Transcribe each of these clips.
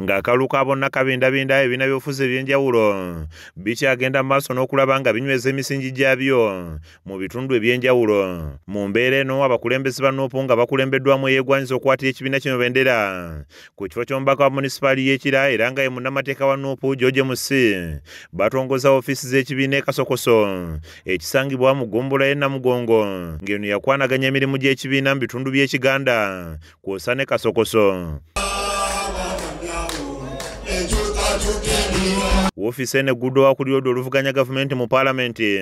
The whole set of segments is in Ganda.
ng'akaluka bonna kabindabinda ebina byofuzi ebyenjawulo bikyagenda maaso n'okulaba nga binyweza emisingi gyabyo mu bitundu ebyenjawulo. Mu mbeera eno abakulembeze ba Nuupu nga bakulembeddwamu eyeegwanyiza okukwatira ekibiina kino bendera ku kifo ky'omubaka wa munisipaali y'Ekira era nga ye munnamateeka wa Nuupu George Musi batongoza ofiisi z'ekibiina e Kasokoso ekisangibwa mu ggombolola y'e Namugongo ng'eno yakwanaganya emirimu gy'ekibiina mu bitundu by'Ekiganda kw'ossa ne Kasokoso. Woofiisi enegguddwa wakulira oddo oluvuganya gavumenti mu Paalamenti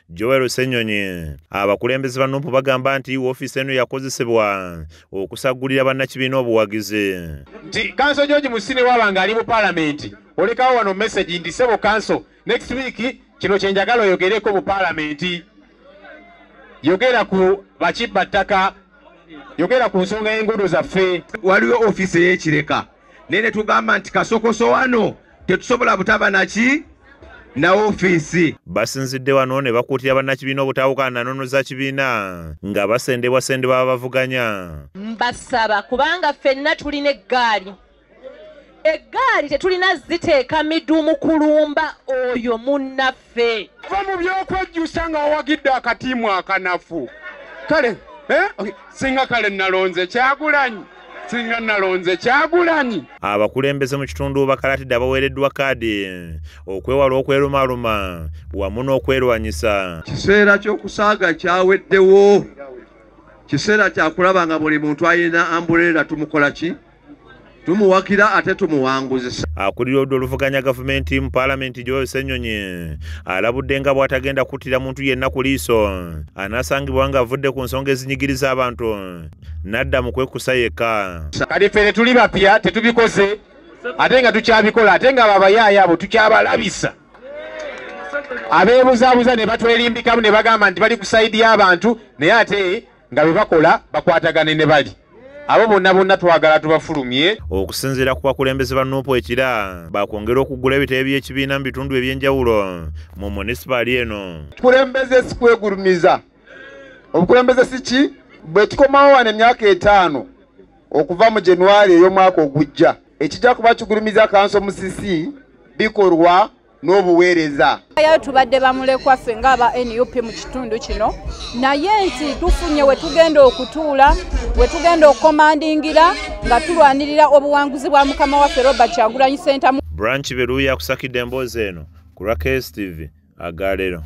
Joel Ssenyonyi. Abakulembeze ba Nuupu bagamba nti woofiisi eno yakozesebwa okusaggulira bannakibiina obuwagizi. Nti Kanso George Musi ne waba ng'ali mu Paalamenti olekawo wano message nti sebo Kanso next week kino kye njagala oyogereko mu Paalamenti. Yogera ku bakibbattaka, yogera ku nsonga y'enguudo zaffe. Waliwo ofiisi ey'Ekireka nene tugamba nti Kasokoso wano tetusobola butaba naki na ofiisi. Basinzidde wano ne bakuutira bannakibiina obutawukana na nnono za kibiina nga basendebwa abavuganya. Mbasaba kubanga ffenna tulina eggaali tetulina ziteeka midumu kulumba oyo munnaffe. Va mu byokwejjusa nga wawagidde akatiimu akanafu. Kale singa kale nalonze Kyagulanyi. Abakulembeze mu kitundu bakalatidde abaweereddwa kaadi okwewala okwerumaaluma wamu n'okwerwanyisa. Kiseera ky'okusaaga kyaweddewo. Kiseera kyakulaba nga buli muntu ayina ambuleera tumukola ki? Tumuwakira ate tumuwanguzisa. Akulira oddo oluvuganya gavumenti mu Paalamenti Joel Ssenyonyi alabudde nga bw'atagenda kuttira muntu yenna ku liiso anaasangibwa ng'avudde ku nsonga ezinyigiriza abantu n'adda mu kwekusa yekka. Kati ffe tuli bapya tetubikoze ate nga tukyabikola ate nga babayaaya abo tukyabalabisa. Abeebuzaabuza ne batwelimbikamu ne bagamba nti bali ku sayidi y'abantu naye ate nga be bakola bakwatagane ne bali. Abo bonna twagala tubafulumye. Okusinziira ku bakulembeze ba Nuupu Ekira bakwongera okuggula ebitebe by'ekibiina mu bitundu ebyenjawulo mu munisipaali eno. Obukulembeze si kwegulumiza. Obukulembeze si ki? Bwe tukomawo wano emyaka 5 okuva mu January ey'omwaka ogujja ekijja kuba kigulumiza Kanso Musisi bikolwa n'obuweereza. Yayo tubadde bamulekwa ffe ng'aba NUP mu kitundu kino naye nti tufunye we tugenda okutuula we tugenda okukomandingira nga tulwanirira obuwanguzi bwa mukama waffe Robert Kyagulanyi Center. Branch Beruya akusakidde emboozi eno ku KSTV Agalero.